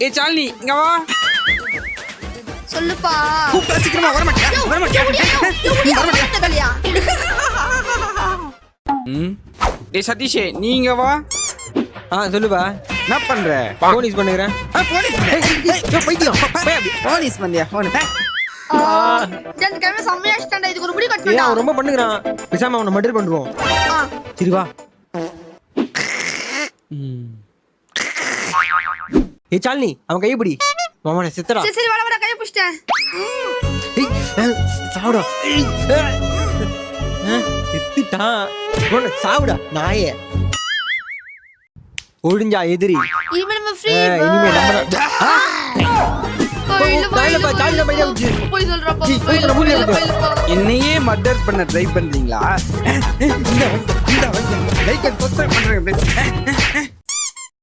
ஏ சாலினி இங்க வா. சொல்லுப்பா. சீக்கிரமா வர மாட்டியா? டேய் சதீஷே நீங்க வா. சொல்லுப்பா. என்ன பண்ற? போலீஸ் பண்ணுகிறேன். போலீஸ் பண்ணியா? இந்த கேமரா செம்மையா ஸ்டாண்ட் இதுக்கு ஒரு முடி கட் பண்ணா. அவன் ரொம்ப பண்ணுகிறான். பேசாம அவனை மர்டர் பண்ணுவோம். சரி வா. சாலினி அவன் கையை பிடி. மாமா சித்தரா. சரி சரி வட கையை புடிச்சிட்டேன். சாவுடா. எத்திட்டான். சாவுடா நாயே. ஒழிஞ்சா எதிரி. இனிமே நம்ம ஃப்ரீ. இனிமே என்னையே மர்டர் பண்ண ட்ரை பண்றீங்களா?